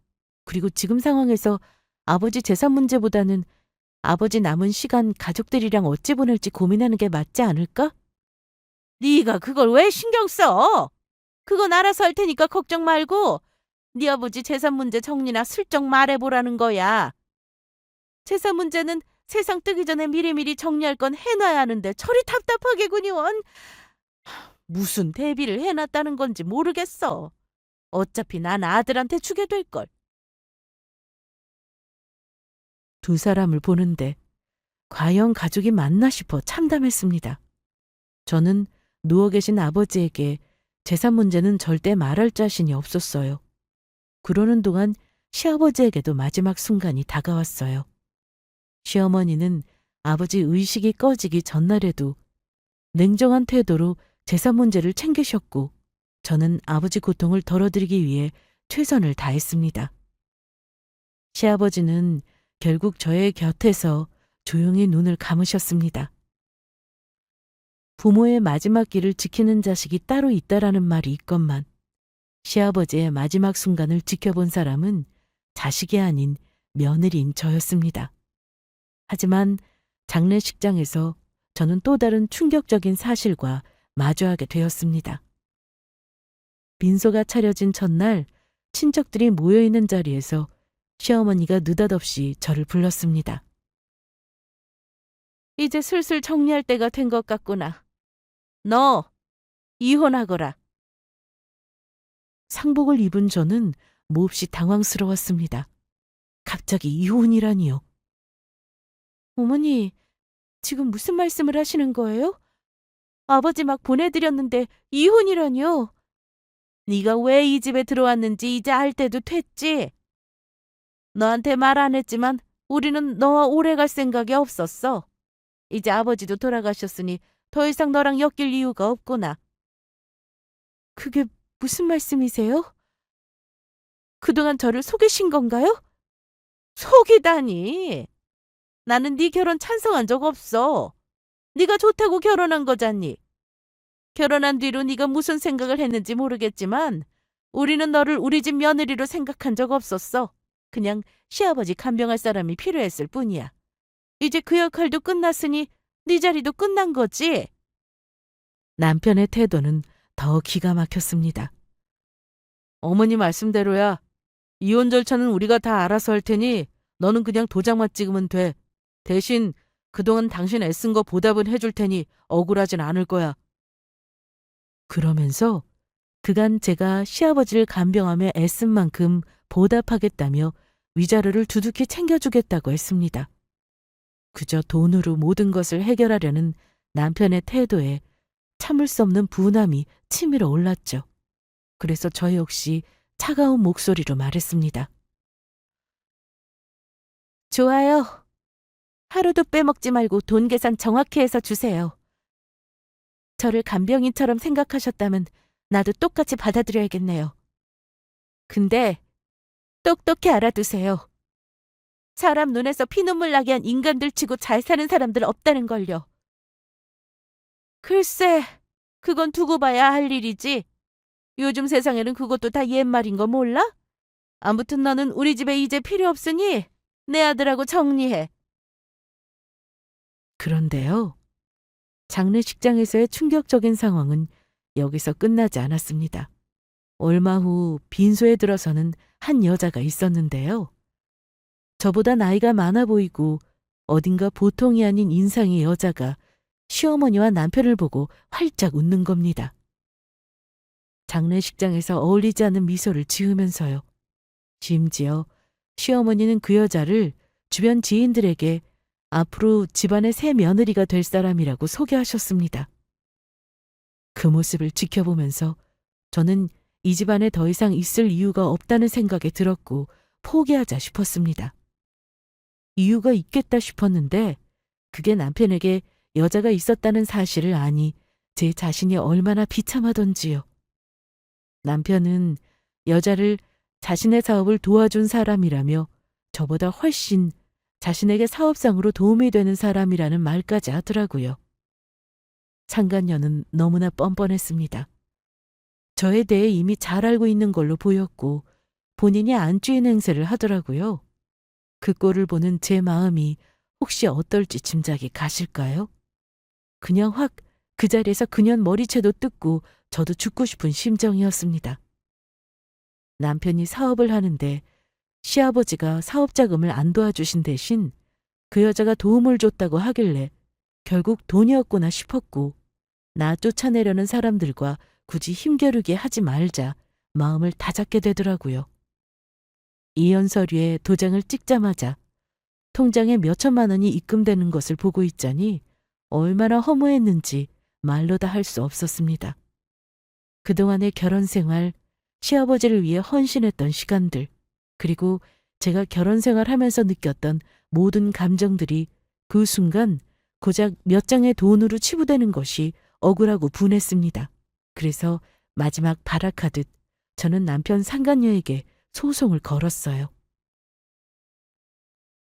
그리고 지금 상황에서 아버지 재산 문제보다는 아버지 남은 시간 가족들이랑 어찌 보낼지 고민하는 게 맞지 않을까? 네가 그걸 왜 신경 써? 그건 알아서 할 테니까 걱정 말고 네 아버지 재산 문제 정리나 슬쩍 말해보라는 거야. 재산 문제는 세상 뜨기 전에 미리미리 정리할 건 해놔야 하는데 저리 답답하게군요. 무슨 대비를 해놨다는 건지 모르겠어. 어차피 난 아들한테 주게 될걸. 두 사람을 보는데 과연 가족이 맞나 싶어 참담했습니다. 저는 누워 계신 아버지에게 재산 문제는 절대 말할 자신이 없었어요. 그러는 동안 시아버지에게도 마지막 순간이 다가왔어요. 시어머니는 아버지 의식이 꺼지기 전날에도 냉정한 태도로 재산 문제를 챙기셨고 저는 아버지 고통을 덜어드리기 위해 최선을 다했습니다. 시아버지는 결국 저의 곁에서 조용히 눈을 감으셨습니다. 부모의 마지막 길을 지키는 자식이 따로 있다라는 말이 있건만 시아버지의 마지막 순간을 지켜본 사람은 자식이 아닌 며느리인 저였습니다. 하지만 장례식장에서 저는 또 다른 충격적인 사실과 마주하게 되었습니다. 빈소가 차려진 첫날 친척들이 모여있는 자리에서 시어머니가 느닷없이 저를 불렀습니다. 이제 슬슬 정리할 때가 된 것 같구나. 너 이혼하거라. 상복을 입은 저는 몹시 당황스러웠습니다. 갑자기 이혼이라니요. 어머니, 지금 무슨 말씀을 하시는 거예요? 아버지 막 보내드렸는데 이혼이라니요? 네가 왜 이 집에 들어왔는지 이제 알 때도 됐지? 너한테 말 안 했지만 우리는 너와 오래 갈 생각이 없었어. 이제 아버지도 돌아가셨으니 더 이상 너랑 엮일 이유가 없구나. 그게 무슨 말씀이세요? 그동안 저를 속이신 건가요? 속이다니. 나는 네 결혼 찬성한 적 없어. 네가 좋다고 결혼한 거잖니. 결혼한 뒤로 네가 무슨 생각을 했는지 모르겠지만 우리는 너를 우리 집 며느리로 생각한 적 없었어. 그냥 시아버지 간병할 사람이 필요했을 뿐이야. 이제 그 역할도 끝났으니 네 자리도 끝난 거지. 남편의 태도는 더 기가 막혔습니다. 어머니 말씀대로야. 이혼 절차는 우리가 다 알아서 할 테니 너는 그냥 도장만 찍으면 돼. 대신 그동안 당신 애쓴 거 보답은 해줄 테니 억울하진 않을 거야. 그러면서 그간 제가 시아버지를 간병하며 애쓴 만큼 보답하겠다며 위자료를 두둑히 챙겨주겠다고 했습니다. 그저 돈으로 모든 것을 해결하려는 남편의 태도에 참을 수 없는 분함이 치밀어 올랐죠. 그래서 저 역시 차가운 목소리로 말했습니다. 좋아요. 하루도 빼먹지 말고 돈 계산 정확히 해서 주세요. 저를 간병인처럼 생각하셨다면 나도 똑같이 받아들여야겠네요. 근데 똑똑히 알아두세요. 사람 눈에서 피눈물 나게 한 인간들 치고 잘 사는 사람들 없다는 걸요. 글쎄, 그건 두고 봐야 할 일이지. 요즘 세상에는 그것도 다 옛말인 거 몰라? 아무튼 너는 우리 집에 이제 필요 없으니 내 아들하고 정리해. 그런데요. 장례식장에서의 충격적인 상황은 여기서 끝나지 않았습니다. 얼마 후 빈소에 들어서는 한 여자가 있었는데요. 저보다 나이가 많아 보이고 어딘가 보통이 아닌 인상의 여자가 시어머니와 남편을 보고 활짝 웃는 겁니다. 장례식장에서 어울리지 않는 미소를 지으면서요. 심지어 시어머니는 그 여자를 주변 지인들에게 앞으로 집안의 새 며느리가 될 사람이라고 소개하셨습니다. 그 모습을 지켜보면서 저는 이 집안에 더 이상 있을 이유가 없다는 생각에 들었고 포기하자 싶었습니다. 이유가 있겠다 싶었는데 그게 남편에게 여자가 있었다는 사실을 아니 제 자신이 얼마나 비참하던지요. 남편은 여자를 자신의 사업을 도와준 사람이라며 저보다 훨씬 자신에게 사업상으로 도움이 되는 사람이라는 말까지 하더라고요. 상간녀는 너무나 뻔뻔했습니다. 저에 대해 이미 잘 알고 있는 걸로 보였고 본인이 안주인 행세를 하더라고요. 그 꼴을 보는 제 마음이 혹시 어떨지 짐작이 가실까요? 그냥 확 그 자리에서 그년 머리채도 뜯고 저도 죽고 싶은 심정이었습니다. 남편이 사업을 하는데 시아버지가 사업 자금을 안 도와주신 대신 그 여자가 도움을 줬다고 하길래 결국 돈이었구나 싶었고 나 쫓아내려는 사람들과 굳이 힘겨루게 하지 말자 마음을 다잡게 되더라고요. 이혼 서류에 도장을 찍자마자 통장에 몇천만 원이 입금되는 것을 보고 있자니 얼마나 허무했는지 말로 다 할 수 없었습니다. 그동안의 결혼 생활, 시아버지를 위해 헌신했던 시간들, 그리고 제가 결혼 생활하면서 느꼈던 모든 감정들이 그 순간 고작 몇 장의 돈으로 치부되는 것이 억울하고 분했습니다. 그래서 마지막 발악하듯 저는 남편 상간녀에게 소송을 걸었어요.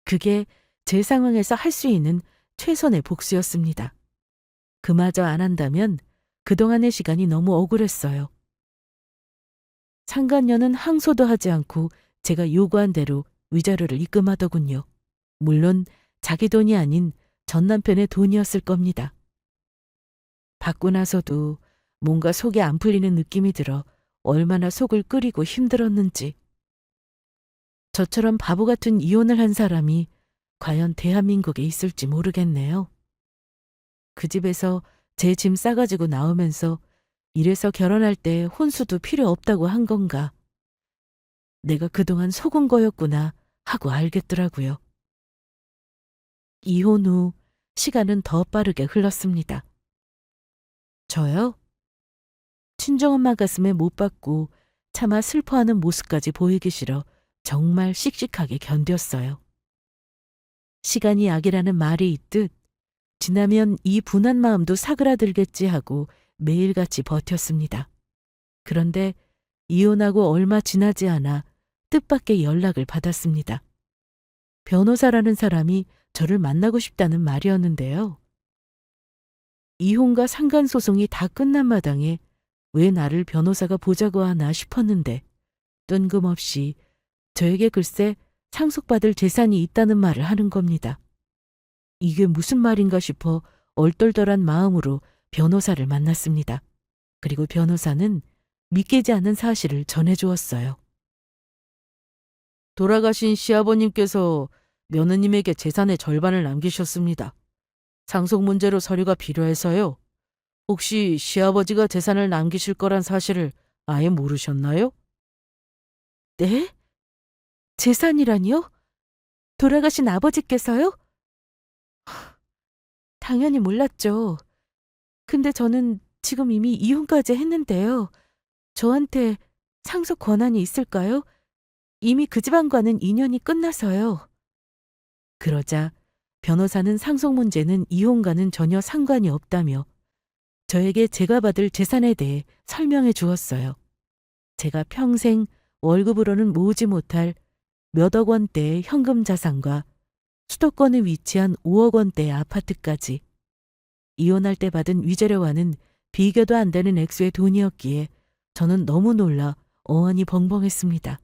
그게 제 상황에서 할 수 있는 최선의 복수였습니다. 그마저 안 한다면 그동안의 시간이 너무 억울했어요. 상간녀는 항소도 하지 않고 제가 요구한 대로 위자료를 입금하더군요. 물론 자기 돈이 아닌 전 남편의 돈이었을 겁니다. 받고 나서도 뭔가 속이 안 풀리는 느낌이 들어 얼마나 속을 끓이고 힘들었는지. 저처럼 바보 같은 이혼을 한 사람이 과연 대한민국에 있을지 모르겠네요. 그 집에서 제 짐 싸가지고 나오면서 이래서 결혼할 때 혼수도 필요 없다고 한 건가. 내가 그동안 속은 거였구나 하고 알겠더라고요. 이혼 후 시간은 더 빠르게 흘렀습니다. 저요? 친정엄마 가슴에 못 박고 차마 슬퍼하는 모습까지 보이기 싫어 정말 씩씩하게 견뎠어요. 시간이 약이라는 말이 있듯 지나면 이 분한 마음도 사그라들겠지 하고 매일같이 버텼습니다. 그런데 이혼하고 얼마 지나지 않아 뜻밖의 연락을 받았습니다. 변호사라는 사람이 저를 만나고 싶다는 말이었는데요. 이혼과 상간소송이 다 끝난 마당에 왜 나를 변호사가 보자고 하나 싶었는데 뜬금없이 저에게 글쎄 상속받을 재산이 있다는 말을 하는 겁니다. 이게 무슨 말인가 싶어 얼떨떨한 마음으로 변호사를 만났습니다. 그리고 변호사는 믿기지 않는 사실을 전해주었어요. 돌아가신 시아버님께서 며느님에게 재산의 절반을 남기셨습니다. 상속 문제로 서류가 필요해서요. 혹시 시아버지가 재산을 남기실 거란 사실을 아예 모르셨나요? 네? 재산이라니요? 돌아가신 아버지께서요? 당연히 몰랐죠. 근데 저는 지금 이미 이혼까지 했는데요. 저한테 상속 권한이 있을까요? 이미 그 집안과는 인연이 끝나서요. 그러자 변호사는 상속 문제는 이혼과는 전혀 상관이 없다며 저에게 제가 받을 재산에 대해 설명해 주었어요. 제가 평생 월급으로는 모으지 못할 몇억 원대의 현금 자산과 수도권에 위치한 5억 원대의 아파트까지 이혼할 때 받은 위자료와는 비교도 안 되는 액수의 돈이었기에 저는 너무 놀라 어안이 벙벙했습니다.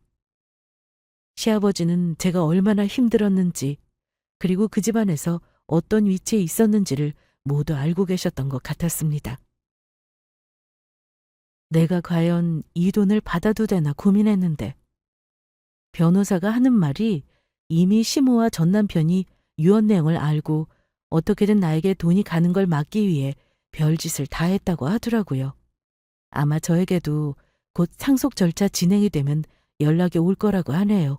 시아버지는 제가 얼마나 힘들었는지, 그리고 그 집안에서 어떤 위치에 있었는지를 모두 알고 계셨던 것 같았습니다. 내가 과연 이 돈을 받아도 되나 고민했는데, 변호사가 하는 말이 이미 시모와 전 남편이 유언 내용을 알고 어떻게든 나에게 돈이 가는 걸 막기 위해 별짓을 다 했다고 하더라고요. 아마 저에게도 곧 상속 절차 진행이 되면 연락이 올 거라고 하네요.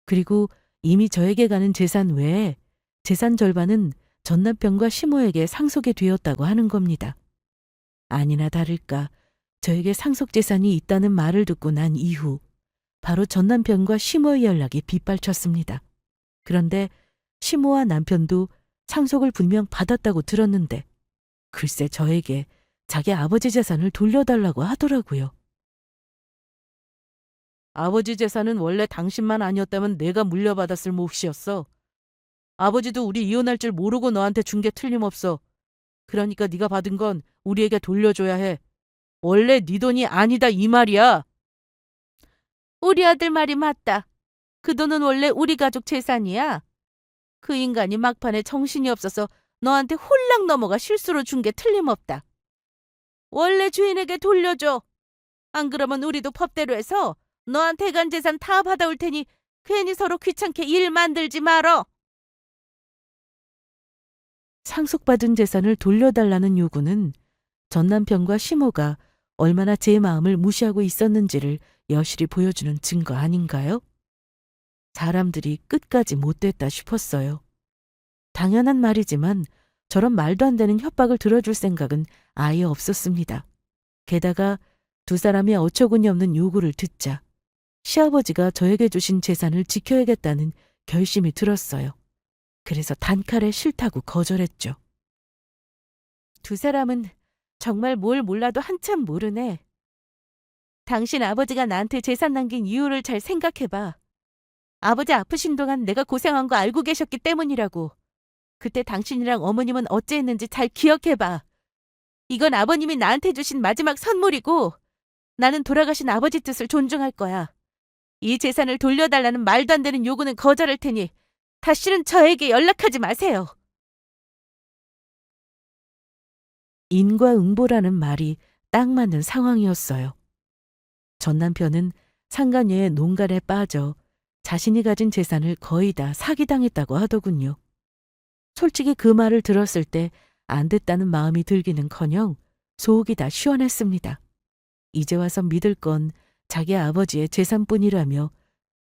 그리고 이미 저에게 가는 재산 외에 재산 절반은 전 남편과 시모에게 상속이 되었다고 하는 겁니다. 아니나 다를까 저에게 상속 재산이 있다는 말을 듣고 난 이후 바로 전 남편과 시모의 연락이 빗발쳤습니다. 그런데 시모와 남편도 상속을 분명 받았다고 들었는데 글쎄 저에게 자기 아버지 재산을 돌려달라고 하더라고요. 아버지 재산은 원래 당신만 아니었다면 내가 물려받았을 몫이었어. 아버지도 우리 이혼할 줄 모르고 너한테 준 게 틀림없어. 그러니까 네가 받은 건 우리에게 돌려줘야 해. 원래 네 돈이 아니다 이 말이야. 우리 아들 말이 맞다. 그 돈은 원래 우리 가족 재산이야. 그 인간이 막판에 정신이 없어서 너한테 홀랑 넘어가 실수로 준 게 틀림없다. 원래 주인에게 돌려줘. 안 그러면 우리도 법대로 해서 너한테 간 재산 다 받아올 테니 괜히 서로 귀찮게 일 만들지 말어. 상속받은 재산을 돌려달라는 요구는 전 남편과 시모가 얼마나 제 마음을 무시하고 있었는지를 여실히 보여주는 증거 아닌가요? 사람들이 끝까지 못됐다 싶었어요. 당연한 말이지만 저런 말도 안 되는 협박을 들어줄 생각은 아예 없었습니다. 게다가 두 사람의 어처구니 없는 요구를 듣자 시아버지가 저에게 주신 재산을 지켜야겠다는 결심이 들었어요. 그래서 단칼에 싫다고 거절했죠. 두 사람은 정말 뭘 몰라도 한참 모르네. 당신 아버지가 나한테 재산 남긴 이유를 잘 생각해봐. 아버지 아프신 동안 내가 고생한 거 알고 계셨기 때문이라고. 그때 당신이랑 어머님은 어찌했는지 잘 기억해봐. 이건 아버님이 나한테 주신 마지막 선물이고 나는 돌아가신 아버지 뜻을 존중할 거야. 이 재산을 돌려달라는 말도 안 되는 요구는 거절할 테니 다시는 저에게 연락하지 마세요. 인과응보라는 말이 딱 맞는 상황이었어요. 전 남편은 상간녀의 농간에 빠져 자신이 가진 재산을 거의 다 사기당했다고 하더군요. 솔직히 그 말을 들었을 때 안 됐다는 마음이 들기는커녕 속이 다 시원했습니다. 이제 와서 믿을 건 자기 아버지의 재산뿐이라며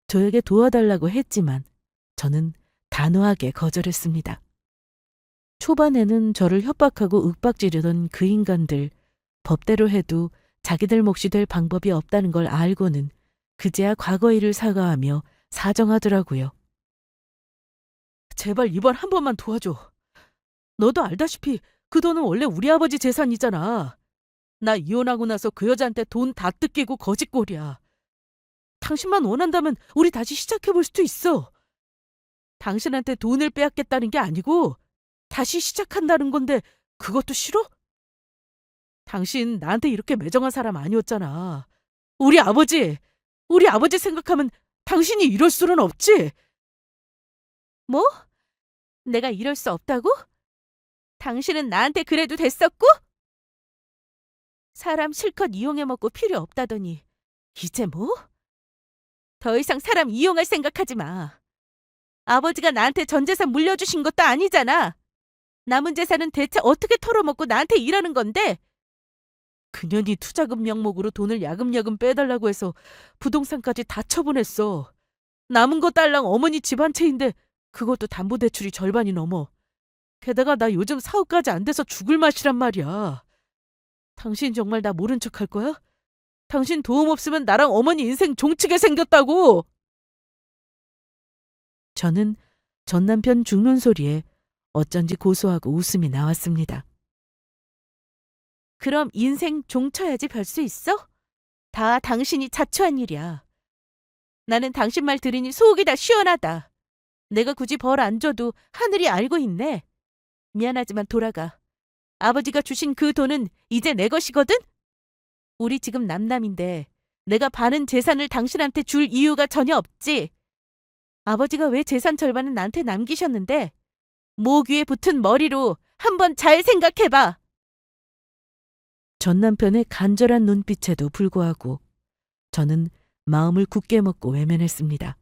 저에게 도와달라고 했지만 저는 단호하게 거절했습니다. 초반에는 저를 협박하고 윽박지르던 그 인간들, 법대로 해도 자기들 몫이 될 방법이 없다는 걸 알고는 그제야 과거 일을 사과하며 사정하더라고요. 제발 이번 한 번만 도와줘. 너도 알다시피 그 돈은 원래 우리 아버지 재산이잖아. 나 이혼하고 나서 그 여자한테 돈 다 뜯기고 거짓골이야. 당신만 원한다면 우리 다시 시작해볼 수도 있어. 당신한테 돈을 빼앗겠다는 게 아니고 다시 시작한다는 건데 그것도 싫어? 당신 나한테 이렇게 매정한 사람 아니었잖아. 우리 아버지 생각하면 당신이 이럴 수는 없지. 뭐? 내가 이럴 수 없다고? 당신은 나한테 그래도 됐었고? 사람 실컷 이용해 먹고 필요 없다더니 이제 뭐? 더 이상 사람 이용할 생각하지 마. 아버지가 나한테 전 재산 물려주신 것도 아니잖아. 남은 재산은 대체 어떻게 털어먹고 나한테 이러는 건데? 그년이 투자금 명목으로 돈을 야금야금 빼달라고 해서 부동산까지 다 처분했어. 남은 거 딸랑 어머니 집 한 채인데 그것도 담보대출이 절반이 넘어. 게다가 나 요즘 사업까지 안 돼서 죽을 맛이란 말이야. 당신 정말 나 모른 척 할 거야? 당신 도움 없으면 나랑 어머니 인생 종치게 생겼다고. 저는 전 남편 죽는 소리에 어쩐지 고소하고 웃음이 나왔습니다. 그럼 인생 종쳐야지 별 수 있어? 다 당신이 자초한 일이야. 나는 당신 말 들으니 속이 다 시원하다. 내가 굳이 벌 안 줘도 하늘이 알고 있네. 미안하지만 돌아가. 아버지가 주신 그 돈은 이제 내 것이거든? 우리 지금 남남인데 내가 반은 재산을 당신한테 줄 이유가 전혀 없지. 아버지가 왜 재산 절반은 나한테 남기셨는데 목 위에 붙은 머리로 한번 잘 생각해봐. 전 남편의 간절한 눈빛에도 불구하고 저는 마음을 굳게 먹고 외면했습니다.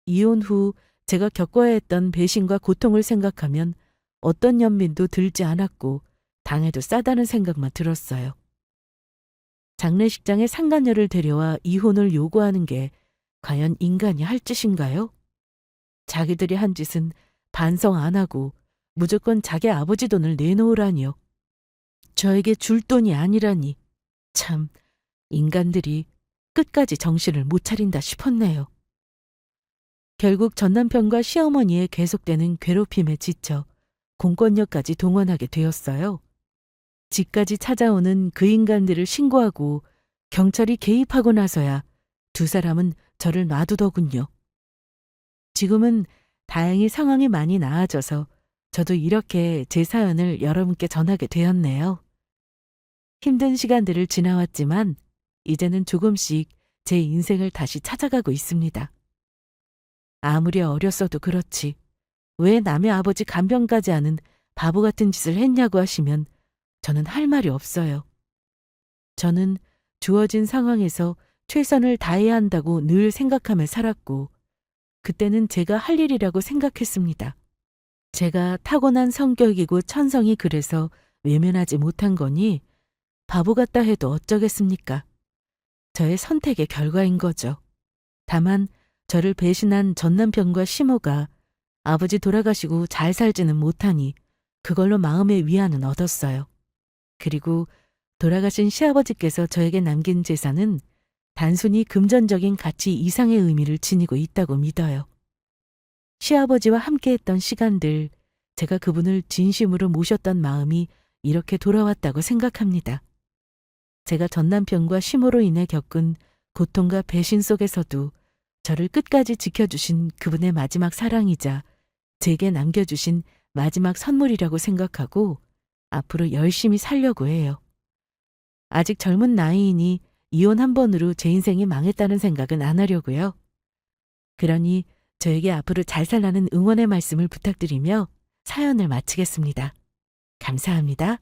이혼 후 제가 겪어야 했던 배신과 고통을 생각하면 어떤 연민도 들지 않았고 당해도 싸다는 생각만 들었어요. 장례식장에 상간녀를 데려와 이혼을 요구하는 게 과연 인간이 할 짓인가요? 자기들이 한 짓은 반성 안 하고 무조건 자기 아버지 돈을 내놓으라니요. 저에게 줄 돈이 아니라니. 참, 인간들이 끝까지 정신을 못 차린다 싶었네요. 결국 전 남편과 시어머니의 계속되는 괴롭힘에 지쳐 공권력까지 동원하게 되었어요. 집까지 찾아오는 그 인간들을 신고하고 경찰이 개입하고 나서야 두 사람은 저를 놔두더군요. 지금은 다행히 상황이 많이 나아져서 저도 이렇게 제 사연을 여러분께 전하게 되었네요. 힘든 시간들을 지나왔지만 이제는 조금씩 제 인생을 다시 찾아가고 있습니다. 아무리 어렸어도 그렇지 왜 남의 아버지 간병까지 하는 바보 같은 짓을 했냐고 하시면 저는 할 말이 없어요. 저는 주어진 상황에서 최선을 다해야 한다고 늘 생각하며 살았고 그때는 제가 할 일이라고 생각했습니다. 제가 타고난 성격이고 천성이 그래서 외면하지 못한 거니 바보 같다 해도 어쩌겠습니까? 저의 선택의 결과인 거죠. 다만 저를 배신한 전 남편과 시모가 아버지 돌아가시고 잘 살지는 못하니 그걸로 마음의 위안은 얻었어요. 그리고 돌아가신 시아버지께서 저에게 남긴 재산은 단순히 금전적인 가치 이상의 의미를 지니고 있다고 믿어요. 시아버지와 함께했던 시간들, 제가 그분을 진심으로 모셨던 마음이 이렇게 돌아왔다고 생각합니다. 제가 전 남편과 시모로 인해 겪은 고통과 배신 속에서도 저를 끝까지 지켜주신 그분의 마지막 사랑이자 제게 남겨주신 마지막 선물이라고 생각하고 앞으로 열심히 살려고 해요. 아직 젊은 나이이니 이혼 한 번으로 제 인생이 망했다는 생각은 안 하려고요. 그러니 저에게 앞으로 잘 살라는 응원의 말씀을 부탁드리며 사연을 마치겠습니다. 감사합니다.